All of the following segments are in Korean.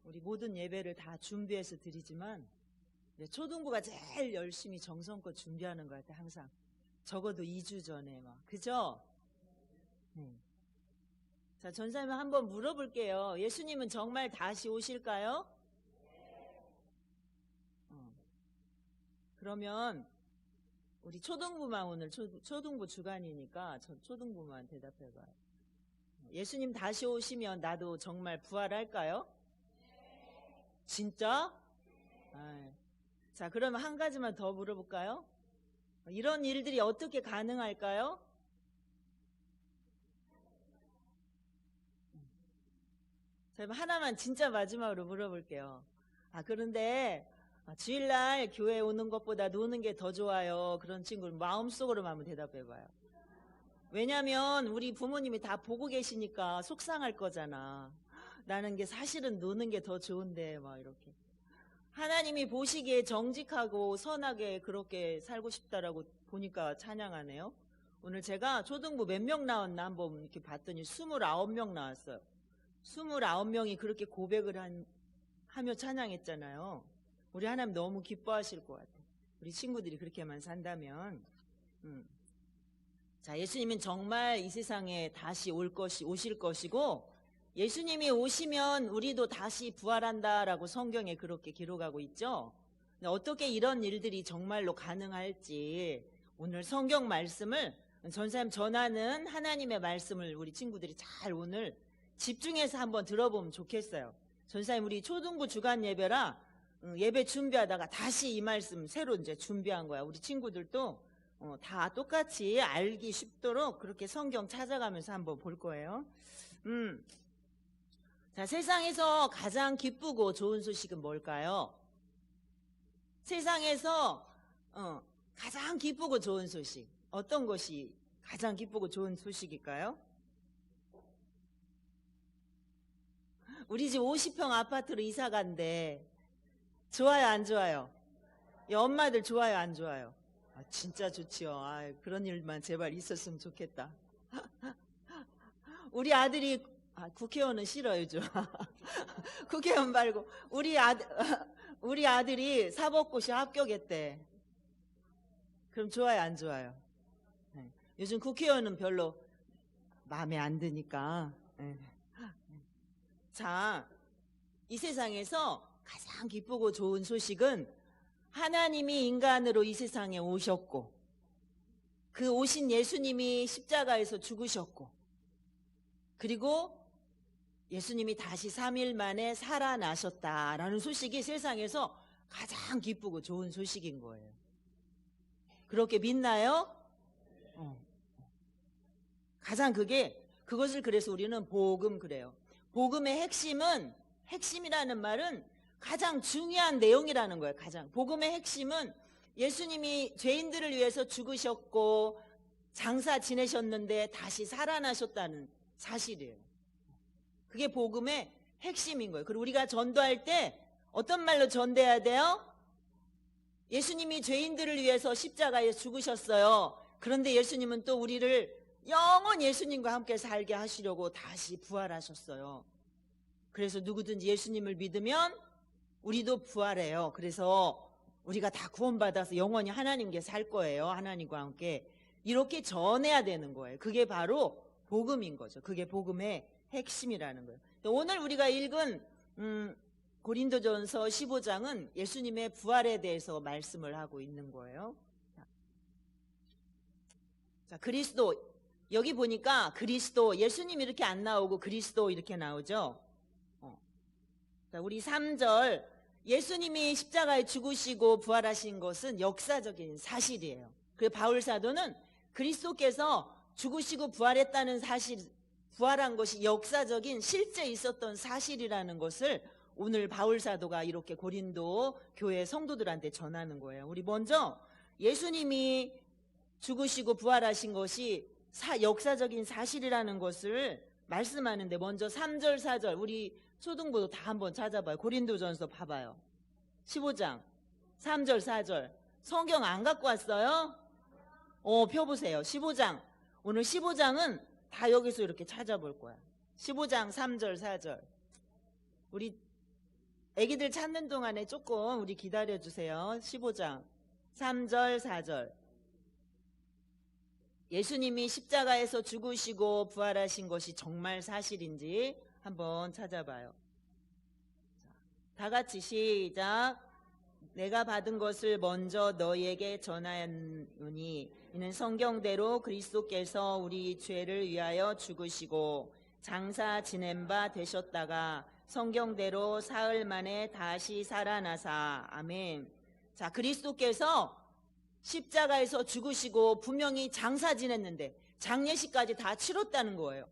우리 모든 예배를 다 준비해서 드리지만 초등부가 제일 열심히 정성껏 준비하는 것 같아요. 항상 적어도 2주 전에 막 그죠? 자, 전사님 한번 물어볼게요. 예수님은 정말 다시 오실까요? 그러면 우리 초등부만 오늘 초등부 주간이니까 초등부만 대답해봐요. 예수님 다시 오시면 나도 정말 부활할까요? 진짜? 자, 그러면 한 가지만 더 물어볼까요? 이런 일들이 어떻게 가능할까요? 자, 하나만 진짜 마지막으로 물어볼게요. 그런데 주일날 교회 오는 것보다 노는 게 더 좋아요. 그런 친구는 마음속으로만 한번 대답해봐요. 왜냐면 우리 부모님이 다 보고 계시니까 속상할 거잖아. 나는 게 사실은 노는 게 더 좋은데 막 이렇게. 하나님이 보시기에 정직하고 선하게 그렇게 살고 싶다라고 보니까 찬양하네요. 오늘 제가 초등부 몇 명 나왔나 한번 이렇게 봤더니 29명 나왔어요. 29명이 그렇게 고백을 하며 찬양했잖아요. 우리 하나님 너무 기뻐하실 것 같아요. 우리 친구들이 그렇게만 산다면. 자, 예수님은 정말 이 세상에 다시 오실 것이고, 예수님이 오시면 우리도 다시 부활한다라고 성경에 그렇게 기록하고 있죠. 근데 어떻게 이런 일들이 정말로 가능할지 오늘 성경 말씀을 전사님 전하는 하나님의 말씀을 우리 친구들이 잘 오늘 집중해서 한번 들어보면 좋겠어요. 전사님 우리 초등부 주간 예배라 예배 준비하다가 다시 이 말씀 새로 이제 준비한 거야. 우리 친구들도 다 똑같이 알기 쉽도록 그렇게 성경 찾아가면서 한번 볼 거예요. 자, 세상에서 가장 기쁘고 좋은 소식은 뭘까요? 세상에서 가장 기쁘고 좋은 소식, 어떤 것이 가장 기쁘고 좋은 소식일까요? 우리 집 50평 아파트로 이사 간대. 좋아요, 안 좋아요? 엄마들 좋아요, 안 좋아요? 진짜 좋지요. 그런 일만 제발 있었으면 좋겠다. 우리 아들이 국회의원은 싫어요, 좀. 국회의원 말고 우리 아들이 사법고시 합격했대. 그럼 좋아요, 안 좋아요? 네. 요즘 국회의원은 별로 마음에 안 드니까. 네. 자, 이 세상에서 가장 기쁘고 좋은 소식은 하나님이 인간으로 이 세상에 오셨고, 그 오신 예수님이 십자가에서 죽으셨고, 그리고 예수님이 다시 3일 만에 살아나셨다라는 소식이 세상에서 가장 기쁘고 좋은 소식인 거예요. 그렇게 믿나요? 가장 그것을 그래서 우리는 복음 그래요. 복음의 핵심이라는 말은 가장 중요한 내용이라는 거예요. 복음의 핵심은 예수님이 죄인들을 위해서 죽으셨고 장사 지내셨는데 다시 살아나셨다는 사실이에요. 그게 복음의 핵심인 거예요. 그리고 우리가 전도할 때 어떤 말로 전도해야 돼요? 예수님이 죄인들을 위해서 십자가에 죽으셨어요. 그런데 예수님은 또 우리를 영원 예수님과 함께 살게 하시려고 다시 부활하셨어요. 그래서 누구든지 예수님을 믿으면 우리도 부활해요. 그래서 우리가 다 구원받아서 영원히 하나님께 살 거예요. 하나님과 함께. 이렇게 전해야 되는 거예요. 그게 바로 복음인 거죠. 그게 복음의 핵심이라는 거예요. 오늘 우리가 읽은 고린도전서 15장은 예수님의 부활에 대해서 말씀을 하고 있는 거예요. 자, 그리스도, 여기 보니까 그리스도, 예수님 이렇게 안 나오고 그리스도 이렇게 나오죠. 자, 우리 3절, 예수님이 십자가에 죽으시고 부활하신 것은 역사적인 사실이에요. 그리고 바울 사도는 그리스도께서 죽으시고 부활했다는 사실, 부활한 것이 역사적인 실제 있었던 사실이라는 것을 오늘 바울 사도가 이렇게 고린도 교회 성도들한테 전하는 거예요. 우리 먼저 예수님이 죽으시고 부활하신 것이 역사적인 사실이라는 것을 말씀하는데, 먼저 3절 4절 우리 초등부도 다 한번 찾아봐요. 고린도전서 봐봐요. 15장 3절 4절 성경 안 갖고 왔어요? 펴보세요. 15장, 오늘 15장은 다 여기서 이렇게 찾아볼 거야. 15장 3절 4절 우리 애기들 찾는 동안에 조금 우리 기다려주세요. 15장 3절 4절. 예수님이 십자가에서 죽으시고 부활하신 것이 정말 사실인지 한번 찾아봐요. 다 같이 시작. 내가 받은 것을 먼저 너희에게 전하였노니 이는 성경대로 그리스도께서 우리 죄를 위하여 죽으시고 장사 지낸 바 되셨다가 성경대로 사흘 만에 다시 살아나사. 아멘. 자, 그리스도께서 십자가에서 죽으시고 분명히 장사 지냈는데 장례식까지 다 치렀다는 거예요.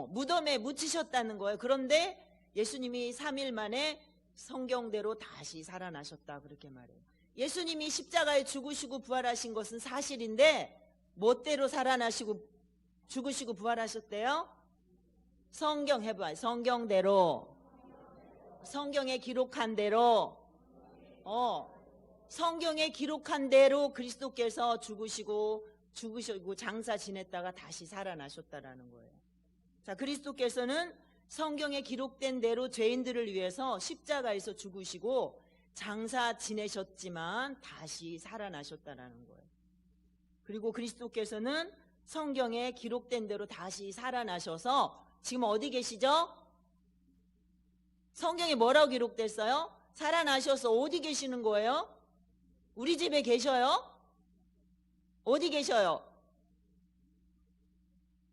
무덤에 묻히셨다는 거예요. 그런데 예수님이 3일 만에 성경대로 다시 살아나셨다, 그렇게 말해요. 예수님이 십자가에 죽으시고 부활하신 것은 사실인데 뭐대로 살아나시고 죽으시고 부활하셨대요? 성경 해봐요. 성경대로. 성경에 기록한 대로. 성경에 기록한 대로 그리스도께서 죽으시고 장사 지냈다가 다시 살아나셨다라는 거예요. 자, 그리스도께서는 성경에 기록된 대로 죄인들을 위해서 십자가에서 죽으시고 장사 지내셨지만 다시 살아나셨다라는 거예요. 그리고 그리스도께서는 성경에 기록된 대로 다시 살아나셔서 지금 어디 계시죠? 성경에 뭐라고 기록됐어요? 살아나셔서 어디 계시는 거예요? 우리 집에 계셔요? 어디 계셔요?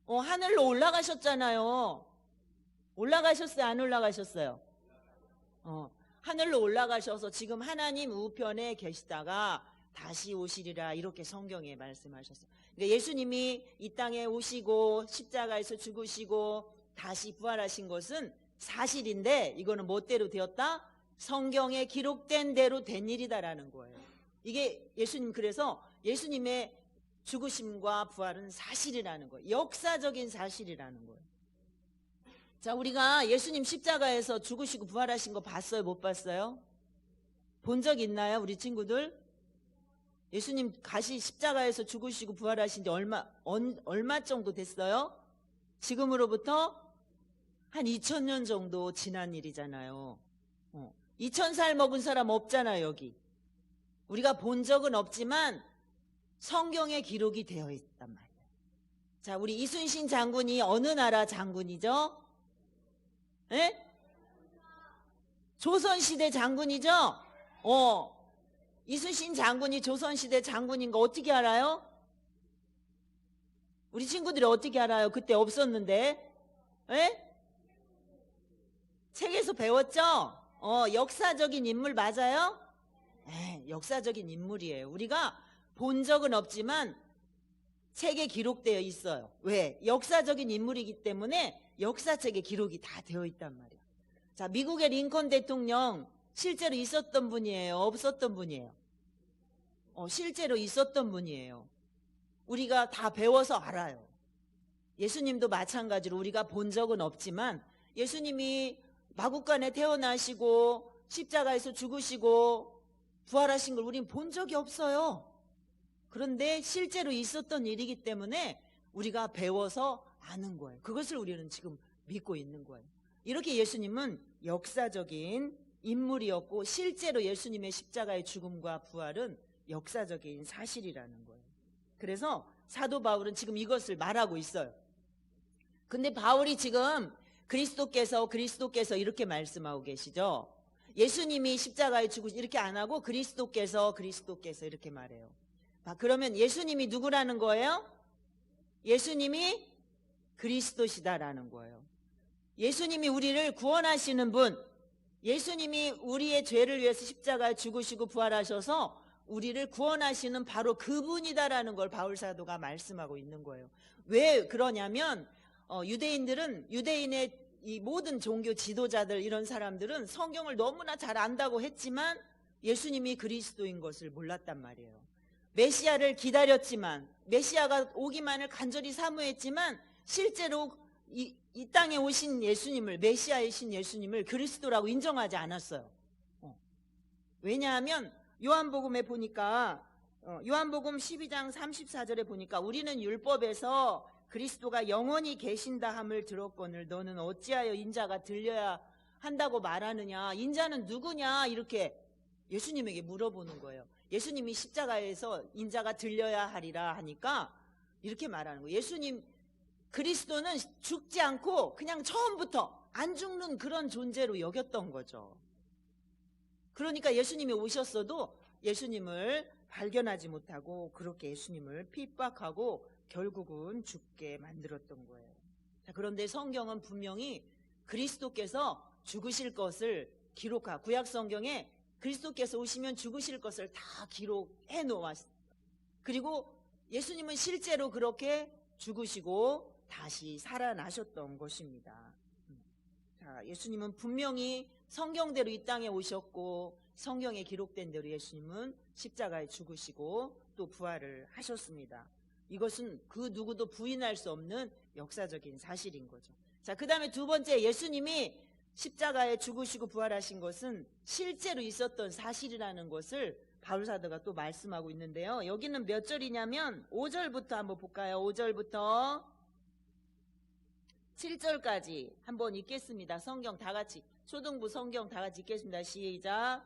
하늘로 올라가셨잖아요. 올라가셨어요? 안 올라가셨어요? 하늘로 올라가셔서 지금 하나님 우편에 계시다가 다시 오시리라, 이렇게 성경에 말씀하셨어요. 그러니까 예수님이 이 땅에 오시고 십자가에서 죽으시고 다시 부활하신 것은 사실인데 이거는 뭐대로 되었다? 성경에 기록된 대로 된 일이다라는 거예요. 이게 예수님, 그래서 예수님의 죽으심과 부활은 사실이라는 거예요. 역사적인 사실이라는 거예요. 자, 우리가 예수님 십자가에서 죽으시고 부활하신 거 봤어요? 못 봤어요? 본 적 있나요? 우리 친구들? 예수님 가시 십자가에서 죽으시고 부활하신 지 얼마 정도 됐어요? 지금으로부터 한 2000년 정도 지난 일이잖아요. 2000살 먹은 사람 없잖아요, 여기. 우리가 본 적은 없지만 성경에 기록이 되어 있단 말이에요. 자, 우리 이순신 장군이 어느 나라 장군이죠? 예? 조선시대 장군이죠? 이순신 장군이 조선시대 장군인 거 어떻게 알아요? 우리 친구들이 어떻게 알아요? 그때 없었는데. 예? 책에서 배웠죠? 역사적인 인물 맞아요? 역사적인 인물이에요. 우리가 본 적은 없지만 책에 기록되어 있어요. 왜? 역사적인 인물이기 때문에 역사책에 기록이 다 되어 있단 말이에요. 자, 미국의 링컨 대통령 실제로 있었던 분이에요? 없었던 분이에요? 실제로 있었던 분이에요. 우리가 다 배워서 알아요. 예수님도 마찬가지로 우리가 본 적은 없지만 예수님이 마국간에 태어나시고 십자가에서 죽으시고 부활하신 걸 우리는 본 적이 없어요. 그런데 실제로 있었던 일이기 때문에 우리가 배워서 아는 거예요. 그것을 우리는 지금 믿고 있는 거예요. 이렇게 예수님은 역사적인 인물이었고 실제로 예수님의 십자가의 죽음과 부활은 역사적인 사실이라는 거예요. 그래서 사도 바울은 지금 이것을 말하고 있어요. 근데 바울이 지금 그리스도께서 이렇게 말씀하고 계시죠. 예수님이 십자가에 죽으시 이렇게 안 하고 그리스도께서 이렇게 말해요. 그러면 예수님이 누구라는 거예요? 예수님이 그리스도시다라는 거예요. 예수님이 우리를 구원하시는 분, 예수님이 우리의 죄를 위해서 십자가에 죽으시고 부활하셔서 우리를 구원하시는 바로 그분이다라는 걸 바울 사도가 말씀하고 있는 거예요. 왜 그러냐면 유대인의 이 모든 종교 지도자들, 이런 사람들은 성경을 너무나 잘 안다고 했지만 예수님이 그리스도인 것을 몰랐단 말이에요. 메시아를 기다렸지만, 메시아가 오기만을 간절히 사모했지만 실제로 이 땅에 오신 예수님을, 메시아이신 예수님을 그리스도라고 인정하지 않았어요. 왜냐하면 요한복음에 보니까 요한복음 12장 34절에 보니까 우리는 율법에서 그리스도가 영원히 계신다 함을 들었거늘 너는 어찌하여 인자가 들려야 한다고 말하느냐? 인자는 누구냐? 이렇게 예수님에게 물어보는 거예요. 예수님이 십자가에서 인자가 들려야 하리라 하니까 이렇게 말하는 거예요. 예수님 그리스도는 죽지 않고 그냥 처음부터 안 죽는 그런 존재로 여겼던 거죠. 그러니까 예수님이 오셨어도 예수님을 발견하지 못하고 그렇게 예수님을 핍박하고 결국은 죽게 만들었던 거예요. 자, 그런데 성경은 분명히 그리스도께서 죽으실 것을 기록하고 구약 성경에 그리스도께서 오시면 죽으실 것을 다 기록해 놓았어요. 그리고 예수님은 실제로 그렇게 죽으시고 다시 살아나셨던 것입니다. 자, 예수님은 분명히 성경대로 이 땅에 오셨고 성경에 기록된 대로 예수님은 십자가에 죽으시고 또 부활을 하셨습니다. 이것은 그 누구도 부인할 수 없는 역사적인 사실인 거죠. 자, 그 다음에 두 번째, 예수님이 십자가에 죽으시고 부활하신 것은 실제로 있었던 사실이라는 것을 바울사도가 또 말씀하고 있는데요. 여기는 몇 절이냐면 5절부터 한번 볼까요? 5절부터 7절까지 한번 읽겠습니다. 성경 다 같이, 초등부 성경 다 같이 읽겠습니다. 시작.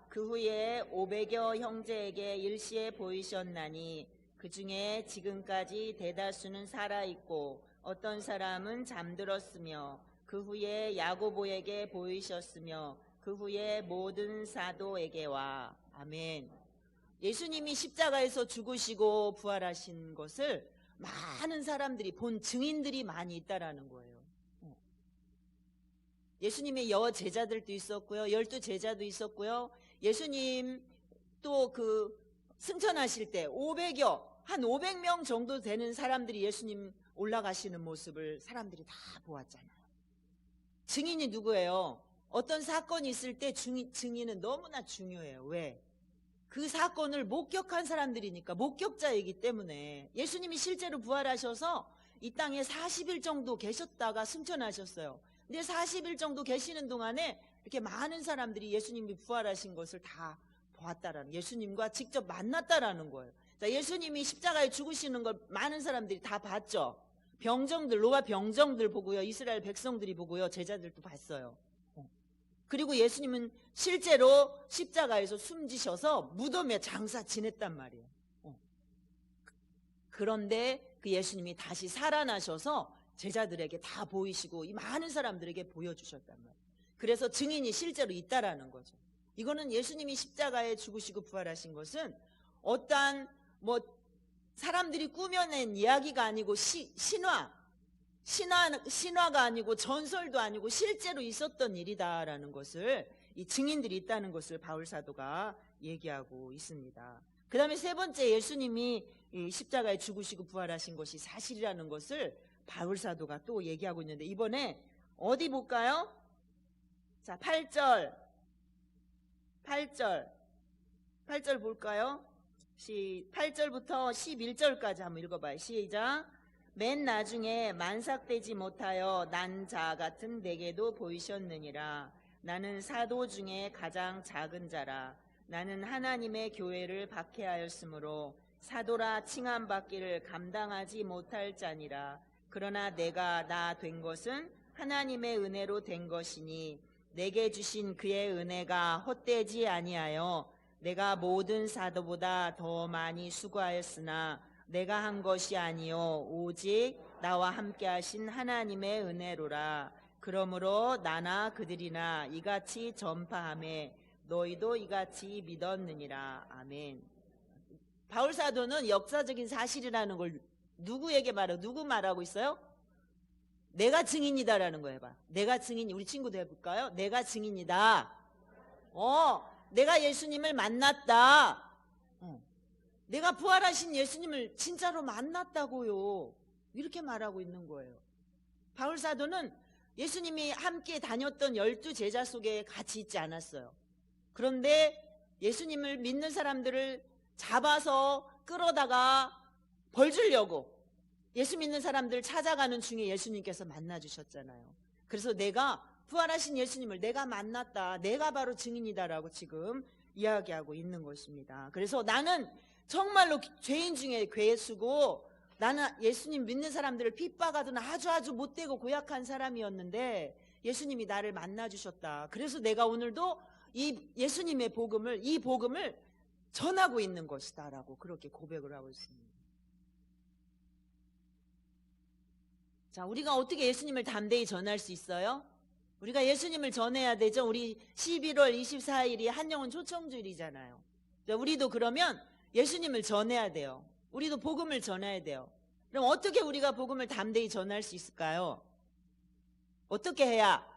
그 후에 500여 형제에게 일시에 보이셨나니 그 중에 지금까지 대다수는 살아있고 어떤 사람은 잠들었으며 그 후에 야고보에게 보이셨으며 그 후에 모든 사도에게와. 아멘. 예수님이 십자가에서 죽으시고 부활하신 것을 많은 사람들이 본 증인들이 많이 있다라는 거예요. 예수님의 여제자들도 있었고요. 12제자도 있었고요. 예수님 또 그 승천하실 때 500여, 한 500명 정도 되는 사람들이 예수님 올라가시는 모습을 사람들이 다 보았잖아요. 증인이 누구예요? 어떤 사건이 있을 때 증인은 너무나 중요해요. 왜? 그 사건을 목격한 사람들이니까, 목격자이기 때문에. 예수님이 실제로 부활하셔서 이 땅에 40일 정도 계셨다가 승천하셨어요. 근데 40일 정도 계시는 동안에 이렇게 많은 사람들이 예수님이 부활하신 것을 다 보았다라는, 예수님과 직접 만났다라는 거예요. 자, 예수님이 십자가에 죽으시는 걸 많은 사람들이 다 봤죠. 병정들, 로마 병정들 보고요, 이스라엘 백성들이 보고요, 제자들도 봤어요. 그리고 예수님은 실제로 십자가에서 숨지셔서 무덤에 장사 지냈단 말이에요. 그런데 그 예수님이 다시 살아나셔서 제자들에게 다 보이시고 이 많은 사람들에게 보여주셨단 말이에요. 그래서 증인이 실제로 있다라는 거죠. 이거는 예수님이 십자가에 죽으시고 부활하신 것은 어떠한 사람들이 꾸며낸 이야기가 아니고 신화가 아니고 전설도 아니고 실제로 있었던 일이다라는 것을, 이 증인들이 있다는 것을 바울사도가 얘기하고 있습니다. 그 다음에 세 번째, 예수님이 이 십자가에 죽으시고 부활하신 것이 사실이라는 것을 바울사도가 또 얘기하고 있는데, 이번에 어디 볼까요? 자, 8절 볼까요? 8절부터 11절까지 한번 읽어봐요. 시작. 맨 나중에 만삭되지 못하여 난 자 같은 내게도 보이셨느니라. 나는 사도 중에 가장 작은 자라. 나는 하나님의 교회를 박해하였으므로 사도라 칭함받기를 감당하지 못할 자니라. 그러나 내가 나 된 것은 하나님의 은혜로 된 것이니 내게 주신 그의 은혜가 헛되지 아니하여 내가 모든 사도보다 더 많이 수고하였으나 내가 한 것이 아니요 오직 나와 함께 하신 하나님의 은혜로라. 그러므로 나나 그들이나 이같이 전파하매 너희도 이같이 믿었느니라. 아멘. 바울사도는 역사적인 사실이라는 걸 누구에게 말하고, 누구 말하고 있어요? 내가 증인이다라는 거예요. 봐. 내가 증인이, 우리 친구도 해볼까요? 내가 증인이다. 내가 예수님을 만났다. 내가 부활하신 예수님을 진짜로 만났다고요. 이렇게 말하고 있는 거예요. 바울사도는 예수님이 함께 다녔던 12제자 속에 같이 있지 않았어요. 그런데 예수님을 믿는 사람들을 잡아서 끌어다가 벌 주려고 예수 믿는 사람들 찾아가는 중에 예수님께서 만나주셨잖아요. 그래서 내가 부활하신 예수님을 내가 만났다, 내가 바로 증인이다라고 지금 이야기하고 있는 것입니다. 그래서 나는 정말로 죄인 중에 괴수고 나는 예수님 믿는 사람들을 핍박하던 아주 못되고 고약한 사람이었는데 예수님이 나를 만나주셨다. 그래서 내가 오늘도 이 예수님의 복음을, 이 복음을 전하고 있는 것이다 라고 그렇게 고백을 하고 있습니다. 자, 우리가 어떻게 예수님을 담대히 전할 수 있어요? 우리가 예수님을 전해야 되죠. 우리 11월 24일이 한영혼 초청주일이잖아요. 우리도 그러면 예수님을 전해야 돼요. 우리도 복음을 전해야 돼요. 그럼 어떻게 우리가 복음을 담대히 전할 수 있을까요? 어떻게 해야?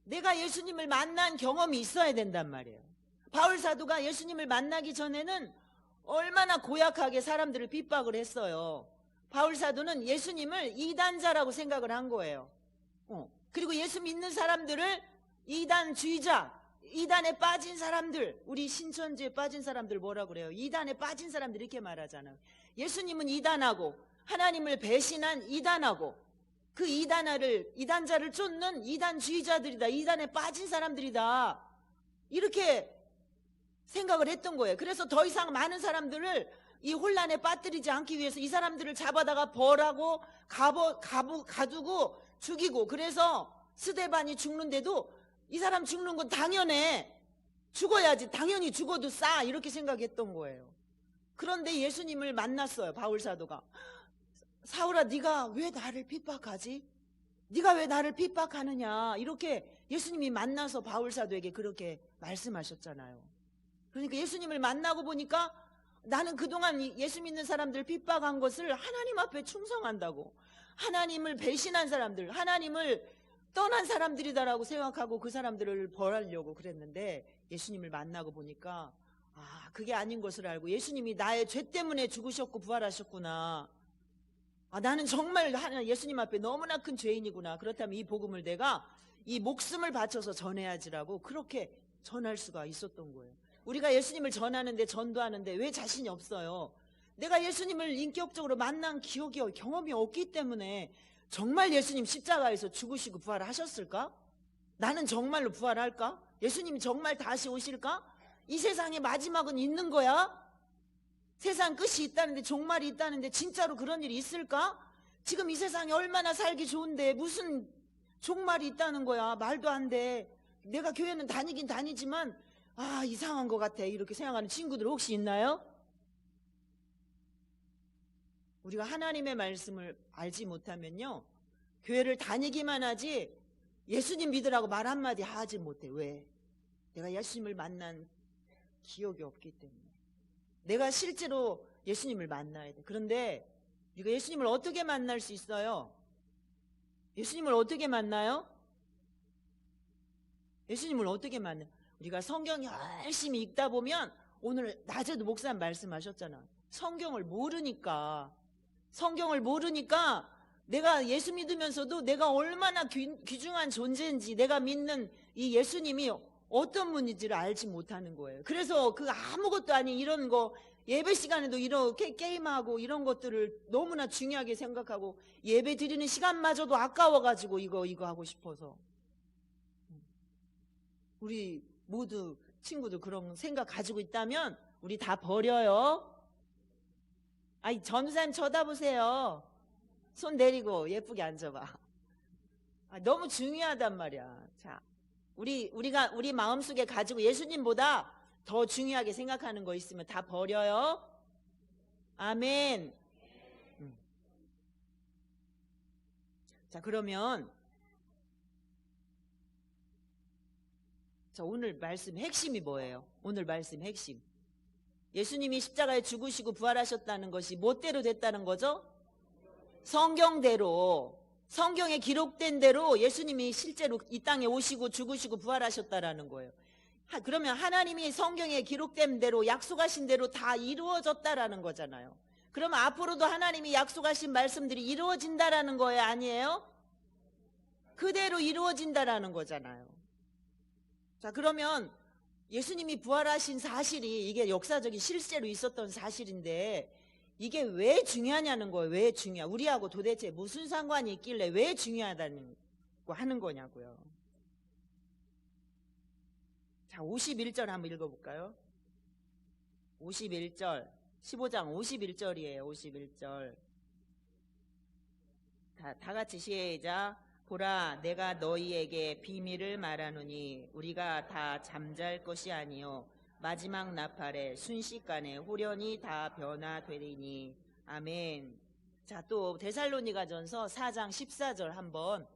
내가 예수님을 만난 경험이 있어야 된단 말이에요. 바울 사도가 예수님을 만나기 전에는 얼마나 고약하게 사람들을 핍박을 했어요. 바울 사도는 예수님을 이단자라고 생각을 한 거예요. 그리고 예수 믿는 사람들을 이단주의자, 이단에 빠진 사람들, 우리 신천지에 빠진 사람들 뭐라 그래요? 이단에 빠진 사람들 이렇게 말하잖아요. 예수님은 이단하고 하나님을 배신한 이단하고 그 이단자를 쫓는 이단주의자들이다. 이단에 빠진 사람들이다. 이렇게 생각을 했던 거예요. 그래서 더 이상 많은 사람들을 이 혼란에 빠뜨리지 않기 위해서 이 사람들을 잡아다가 벌하고 가두고 죽이고, 그래서 스데반이 죽는데도 이 사람 죽는 건 당연해. 죽어야지. 당연히 죽어도 싸. 이렇게 생각했던 거예요. 그런데 예수님을 만났어요. 바울 사도가. 사울아, 네가 왜 나를 핍박하지? 네가 왜 나를 핍박하느냐? 이렇게 예수님이 만나서 바울 사도에게 그렇게 말씀하셨잖아요. 그러니까 예수님을 만나고 보니까 나는 그동안 예수 믿는 사람들 핍박한 것을 하나님 앞에 충성한다고, 하나님을 배신한 사람들, 하나님을 떠난 사람들이다라고 생각하고 그 사람들을 벌하려고 그랬는데 예수님을 만나고 보니까 그게 아닌 것을 알고 예수님이 나의 죄 때문에 죽으셨고 부활하셨구나. 나는 정말 예수님 앞에 너무나 큰 죄인이구나. 그렇다면 이 복음을 내가 이 목숨을 바쳐서 전해야지라고 그렇게 전할 수가 있었던 거예요. 우리가 예수님을 전하는데, 전도하는데 왜 자신이 없어요? 내가 예수님을 인격적으로 만난 경험이 없기 때문에. 정말 예수님 십자가에서 죽으시고 부활하셨을까? 나는 정말로 부활할까? 예수님이 정말 다시 오실까? 이 세상의 마지막은 있는 거야? 세상 끝이 있다는데, 종말이 있다는데 진짜로 그런 일이 있을까? 지금 이 세상이 얼마나 살기 좋은데 무슨 종말이 있다는 거야? 말도 안 돼. 내가 교회는 다니긴 다니지만 이상한 것 같아. 이렇게 생각하는 친구들 혹시 있나요? 우리가 하나님의 말씀을 알지 못하면요, 교회를 다니기만 하지 예수님 믿으라고 말 한마디 하지 못해. 왜? 내가 예수님을 만난 기억이 없기 때문에. 내가 실제로 예수님을 만나야 돼. 그런데 우리가 예수님을 어떻게 만날 수 있어요? 예수님을 어떻게 만나요? 예수님을 어떻게 만나요? 우리가 성경 열심히 읽다 보면, 오늘 낮에도 목사님 말씀하셨잖아. 성경을 모르니까 내가 예수 믿으면서도 내가 얼마나 귀중한 존재인지, 내가 믿는 이 예수님이 어떤 분인지를 알지 못하는 거예요. 그래서 그 아무것도 아닌 이런 거, 예배 시간에도 이렇게 게임하고 이런 것들을 너무나 중요하게 생각하고, 예배 드리는 시간마저도 아까워가지고 이거 하고 싶어서. 우리 모두 친구들 그런 생각 가지고 있다면 우리 다 버려요. 전도사님 쳐다보세요. 손 내리고 예쁘게 앉아봐. 너무 중요하단 말이야. 자, 우리 마음속에 가지고 예수님보다 더 중요하게 생각하는 거 있으면 다 버려요. 아멘. 자, 그러면 오늘 말씀 핵심이 뭐예요? 오늘 말씀 핵심. 예수님이 십자가에 죽으시고 부활하셨다는 것이 뭐대로 됐다는 거죠? 성경대로, 성경에 기록된 대로 예수님이 실제로 이 땅에 오시고 죽으시고 부활하셨다라는 거예요. 그러면 하나님이 성경에 기록된 대로, 약속하신 대로 다 이루어졌다라는 거잖아요. 그러면 앞으로도 하나님이 약속하신 말씀들이 이루어진다라는 거예요? 아니에요? 그대로 이루어진다라는 거잖아요. 자, 그러면 예수님이 부활하신 사실이, 이게 역사적인 실제로 있었던 사실인데 이게 왜 중요하냐는 거예요. 왜 중요해? 우리하고 도대체 무슨 상관이 있길래 왜 중요하다는 거 하는 거냐고요. 자, 51절 한번 읽어볼까요? 51절, 15장 51절이에요. 51절. 다 같이 시작. 보라, 내가 너희에게 비밀을 말하노니 우리가 다 잠잘 것이 아니요 마지막 나팔에 순식간에 홀연히 다 변화되리니. 아멘. 자, 또 데살로니가전서 4장 14절 한번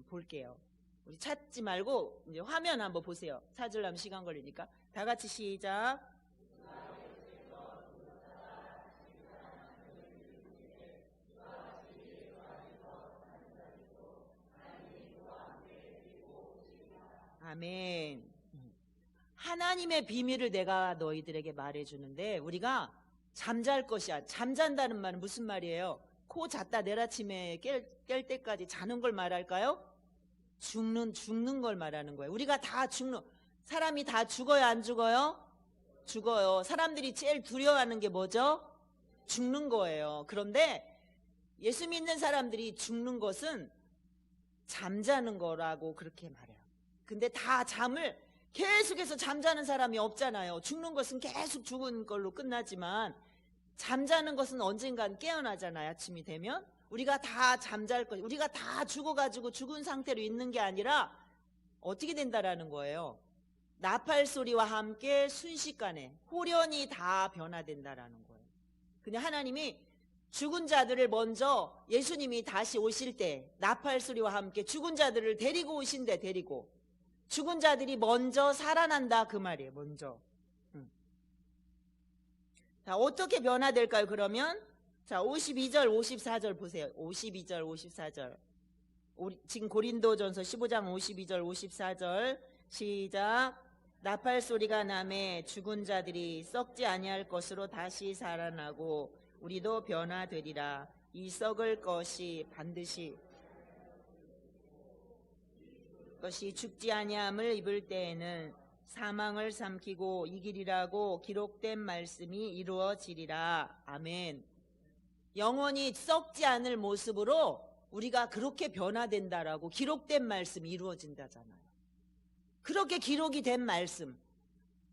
볼게요. 우리 찾지 말고 이제 화면 한번 보세요. 찾으려면 시간 걸리니까. 다 같이 시작. 아멘. 하나님의 비밀을 내가 너희들에게 말해주는데 우리가 잠잘 것이야. 잠잔다는 말은 무슨 말이에요? 코 잤다 내일 아침에 깰 때까지 자는 걸 말할까요? 죽는 걸 말하는 거예요. 우리가 다 사람이 다 죽어요, 안 죽어요? 죽어요. 사람들이 제일 두려워하는 게 뭐죠? 죽는 거예요. 그런데 예수 믿는 사람들이 죽는 것은 잠자는 거라고 그렇게 말해요. 근데 다 잠을 계속해서 잠자는 사람이 없잖아요. 죽는 것은 계속 죽은 걸로 끝나지만 잠자는 것은 언젠간 깨어나잖아요. 아침이 되면 우리가 다 잠잘 것, 우리가 다 죽어가지고 죽은 상태로 있는 게 아니라 어떻게 된다라는 거예요. 나팔 소리와 함께 순식간에 홀연히 다 변화된다라는 거예요. 근데 하나님이 죽은 자들을 먼저 예수님이 다시 오실 때 나팔 소리와 함께 죽은 자들을 데리고 오신대. 데리고 죽은 자들이 먼저 살아난다 그 말이에요. 먼저. 자, 어떻게 변화될까요? 그러면 자, 52절 54절 보세요. 52절 54절 지금 고린도전서 15장 52절 54절 시작. 나팔 소리가 나매 죽은 자들이 썩지 아니할 것으로 다시 살아나고 우리도 변화되리라. 이 썩을 것이 반드시 죽지 아니함을 입을 때에는 사망을 삼키고 이기리라고 기록된 말씀이 이루어지리라. 아멘. 영원히 썩지 않을 모습으로 우리가 그렇게 변화된다라고 기록된 말씀이 이루어진다잖아요. 그렇게 기록이 된 말씀,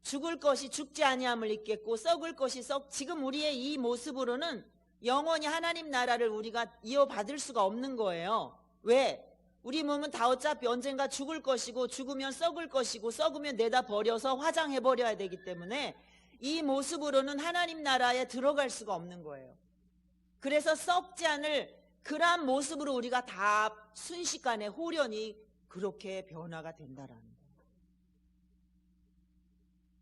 죽을 것이 죽지 아니함을 입겠고 썩을 것이 지금 우리의 이 모습으로는 영원히 하나님 나라를 우리가 이어받을 수가 없는 거예요. 왜? 우리 몸은 다 어차피 언젠가 죽을 것이고 죽으면 썩을 것이고 썩으면 내다 버려서 화장해버려야 되기 때문에 이 모습으로는 하나님 나라에 들어갈 수가 없는 거예요. 그래서 썩지 않을 그러한 모습으로 우리가 다 순식간에 홀연히 그렇게 변화가 된다라는 거예요.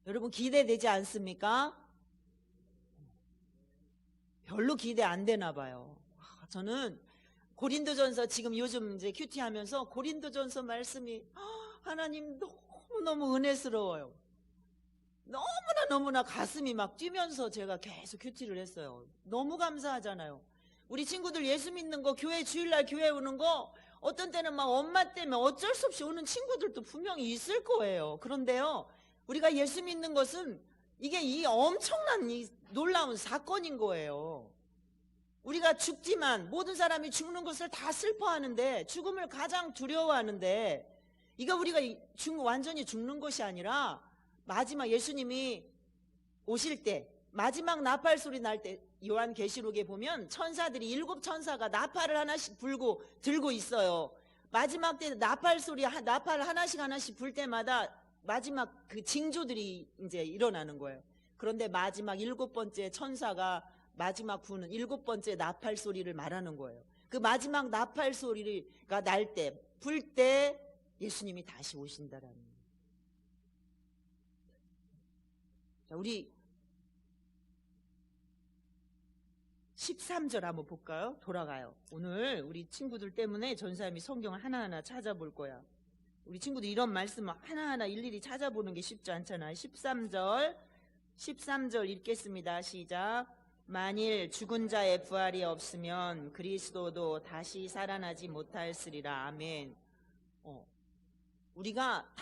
여러분 기대되지 않습니까? 별로 기대 안 되나 봐요. 저는 고린도전서 지금 요즘 이제 큐티 하면서 고린도전서 말씀이 하나님 너무너무 은혜스러워요. 너무나 가슴이 막 뛰면서 제가 계속 큐티를 했어요. 너무 감사하잖아요. 우리 친구들 예수 믿는 거 교회 주일날 교회 오는 거 어떤 때는 막 엄마 때문에 어쩔 수 없이 오는 친구들도 분명히 있을 거예요. 그런데요 우리가 예수 믿는 것은 이게 이 엄청난 이 놀라운 사건인 거예요. 우리가 죽지만 모든 사람이 죽는 것을 다 슬퍼하는데 죽음을 가장 두려워하는데 이거 우리가 완전히 죽는 것이 아니라 마지막 예수님이 오실 때 마지막 나팔 소리 날 때 요한계시록에 보면 천사들이 7 천사가 나팔을 하나씩 들고 있어요. 마지막 때 나팔 하나씩 불 때마다 마지막 그 징조들이 이제 일어나는 거예요. 그런데 마지막 7번째 천사가 마지막 부는 7번째 나팔 소리를 말하는 거예요. 그 마지막 나팔 소리가 날 때, 불 때 예수님이 다시 오신다라는 거예요. 자, 우리 13절 한번 볼까요? 돌아가요. 오늘 우리 친구들 때문에 전사님이 성경을 하나하나 찾아볼 거야. 우리 친구들 이런 말씀 하나하나 일일이 찾아보는 게 쉽지 않잖아요. 13절 읽겠습니다. 시작. 만일 죽은 자의 부활이 없으면 그리스도도 다시 살아나지 못하였으리라. 아멘. 우리가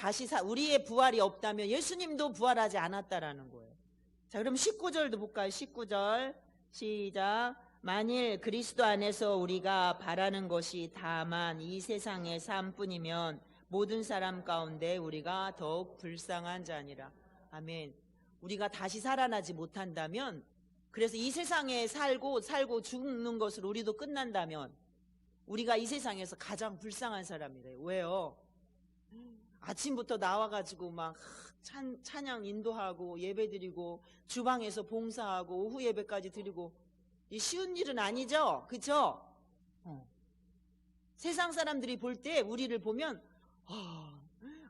우리의 부활이 없다면 예수님도 부활하지 않았다라는 거예요. 자, 그럼 19절도 볼까요? 19절 시작. 만일 그리스도 안에서 우리가 바라는 것이 다만 이 세상의 삶뿐이면 모든 사람 가운데 우리가 더욱 불쌍한 자니라. 아멘. 우리가 다시 살아나지 못한다면, 그래서 이 세상에 살고 죽는 것으로 우리도 끝난다면 우리가 이 세상에서 가장 불쌍한 사람이래요. 왜요? 아침부터 나와가지고 막 찬양 인도하고 예배드리고 주방에서 봉사하고 오후 예배까지 드리고, 이 쉬운 일은 아니죠? 그쵸? 세상 사람들이 볼 때 우리를 보면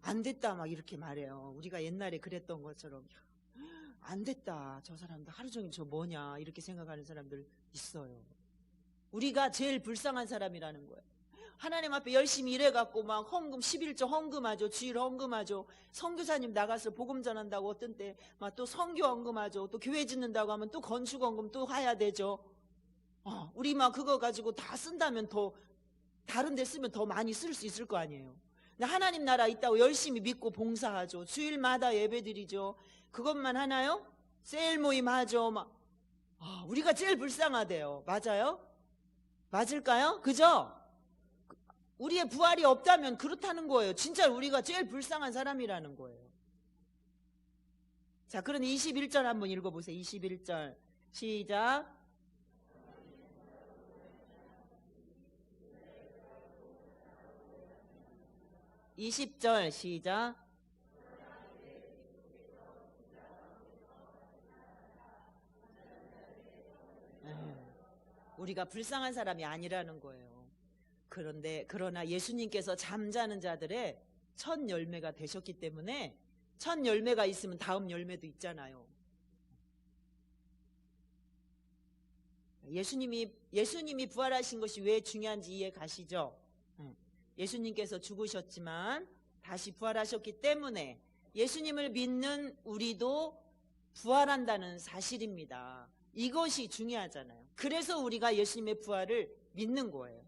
안 됐다 막 이렇게 말해요. 우리가 옛날에 그랬던 것처럼 안 됐다, 저 사람들 하루 종일 저 뭐냐 이렇게 생각하는 사람들 있어요. 우리가 제일 불쌍한 사람이라는 거예요. 하나님 앞에 열심히 일해갖고 막 헌금 11조 헌금하죠. 주일 헌금하죠. 선교사님 나가서 복음 전한다고 어떤 때 막 또 선교 헌금하죠. 또 교회 짓는다고 하면 또 건축 헌금 또 해야 되죠. 우리 막 그거 가지고 다 쓴다면 더 다른 데 쓰면 더 많이 쓸 수 있을 거 아니에요. 근데 하나님 나라 있다고 열심히 믿고 봉사하죠. 주일마다 예배드리죠. 그것만 하나요? 셀 모임 하죠. 막 우리가 제일 불쌍하대요. 맞아요? 맞을까요? 그죠? 우리의 부활이 없다면 그렇다는 거예요. 진짜 우리가 제일 불쌍한 사람이라는 거예요. 자, 그럼 21절 한번 읽어보세요. 21절 시작. (20절) 시작. 우리가 불쌍한 사람이 아니라는 거예요. 그러나 예수님께서 잠자는 자들의 첫 열매가 되셨기 때문에, 첫 열매가 있으면 다음 열매도 있잖아요. 예수님이 부활하신 것이 왜 중요한지 이해 가시죠? 예수님께서 죽으셨지만 다시 부활하셨기 때문에 예수님을 믿는 우리도 부활한다는 사실입니다. 이것이 중요하잖아요. 그래서 우리가 예수님의 부활을 믿는 거예요.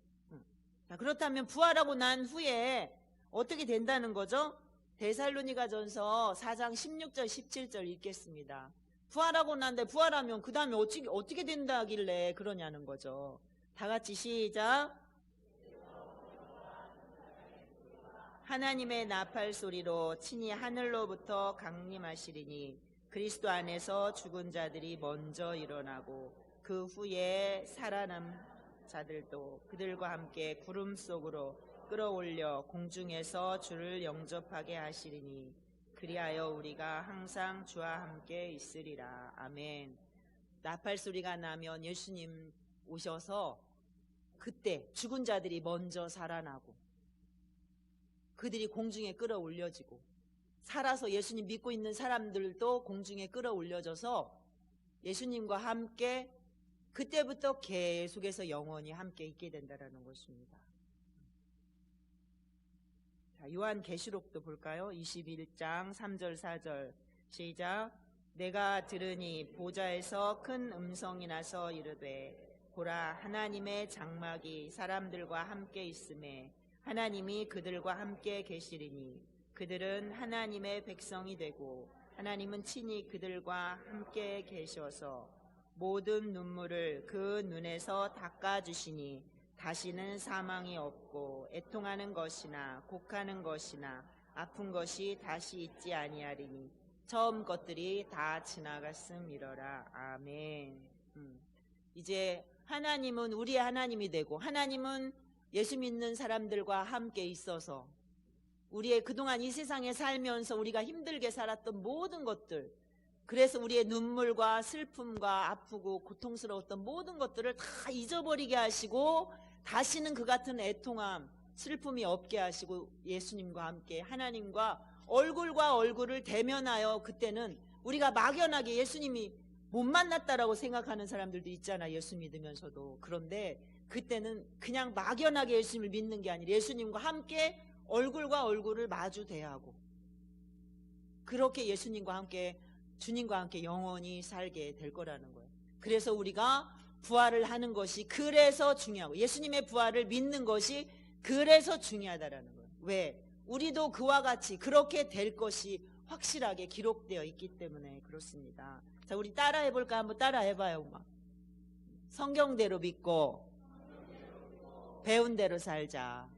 자, 그렇다면 부활하고 난 후에 어떻게 된다는 거죠? 데살로니가전서 4장 16절 17절 읽겠습니다. 부활하고 난데 부활하면 그 다음에 어떻게 된다길래 그러냐는 거죠. 다 같이 시작. 하나님의 나팔 소리로 친히 하늘로부터 강림하시리니 그리스도 안에서 죽은 자들이 먼저 일어나고 그 후에 살아남 자들도 그들과 함께 구름 속으로 끌어올려 공중에서 주를 영접하게 하시리니 그리하여 우리가 항상 주와 함께 있으리라. 아멘. 나팔 소리가 나면 예수님 오셔서 그때 죽은 자들이 먼저 살아나고 그들이 공중에 끌어올려지고, 살아서 예수님 믿고 있는 사람들도 공중에 끌어올려져서 예수님과 함께 그때부터 계속해서 영원히 함께 있게 된다는 것입니다. 자, 요한계시록도 볼까요? 21장 3절 4절 시작. 내가 들으니 보좌에서 큰 음성이 나서 이르되 보라, 하나님의 장막이 사람들과 함께 있음에 하나님이 그들과 함께 계시리니 그들은 하나님의 백성이 되고 하나님은 친히 그들과 함께 계셔서 모든 눈물을 그 눈에서 닦아주시니 다시는 사망이 없고 애통하는 것이나 곡하는 것이나 아픈 것이 다시 있지 아니하리니 처음 것들이 다 지나갔음이러라. 아멘. 이제 하나님은 우리의 하나님이 되고 하나님은 예수 믿는 사람들과 함께 있어서 우리의 그동안 이 세상에 살면서 우리가 힘들게 살았던 모든 것들, 그래서 우리의 눈물과 슬픔과 아프고 고통스러웠던 모든 것들을 다 잊어버리게 하시고 다시는 그 같은 애통함, 슬픔이 없게 하시고 예수님과 함께 하나님과 얼굴과 얼굴을 대면하여, 그때는 우리가 막연하게 예수님이 못 만났다라고 생각하는 사람들도 있잖아, 예수 믿으면서도. 그런데 그때는 그냥 막연하게 예수님을 믿는 게 아니라 예수님과 함께 얼굴과 얼굴을 마주 대하고 그렇게 예수님과 함께, 주님과 함께 영원히 살게 될 거라는 거예요. 그래서 우리가 부활을 하는 것이 그래서 중요하고 예수님의 부활을 믿는 것이 그래서 중요하다라는 거예요. 왜? 우리도 그와 같이 그렇게 될 것이 확실하게 기록되어 있기 때문에 그렇습니다. 자, 우리 따라해 볼까? 한번 따라해 봐요. 성경대로 믿고 배운 대로 살자.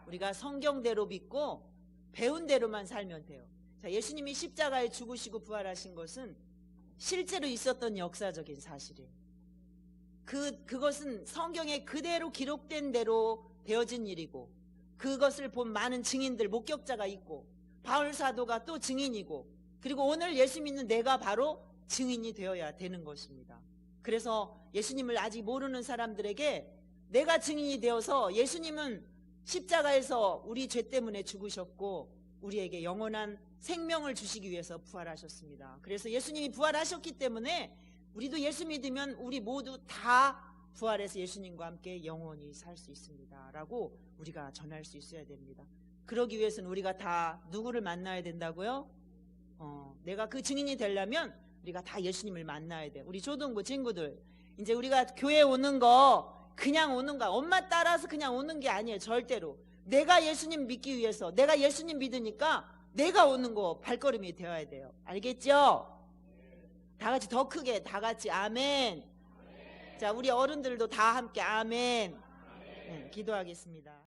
우리가 성경대로 믿고 배운 대로만 살면 돼요. 자, 예수님이 십자가에 죽으시고 부활하신 것은 실제로 있었던 역사적인 사실이에요. 그것은 성경에 그대로 기록된 대로 되어진 일이고, 그것을 본 많은 증인들, 목격자가 있고, 바울 사도가 또 증인이고, 그리고 오늘 예수 믿는 내가 바로 증인이 되어야 되는 것입니다. 그래서 예수님을 아직 모르는 사람들에게 내가 증인이 되어서, 예수님은 십자가에서 우리 죄 때문에 죽으셨고 우리에게 영원한 생명을 주시기 위해서 부활하셨습니다. 그래서 예수님이 부활하셨기 때문에 우리도 예수 믿으면 우리 모두 다 부활해서 예수님과 함께 영원히 살 수 있습니다 라고 우리가 전할 수 있어야 됩니다. 그러기 위해서는 우리가 다 누구를 만나야 된다고요? 내가 그 증인이 되려면 우리가 다 예수님을 만나야 돼요. 우리 초등부 친구들, 이제 우리가 교회 오는 거 그냥 오는 거, 엄마 따라서 그냥 오는 게 아니에요. 절대로. 내가 예수님 믿기 위해서, 내가 예수님 믿으니까 내가 오는 거 발걸음이 되어야 돼요. 알겠죠? 다 같이 더 크게, 다 같이 아멘. 자, 우리 어른들도 다 함께 아멘. 기도하겠습니다.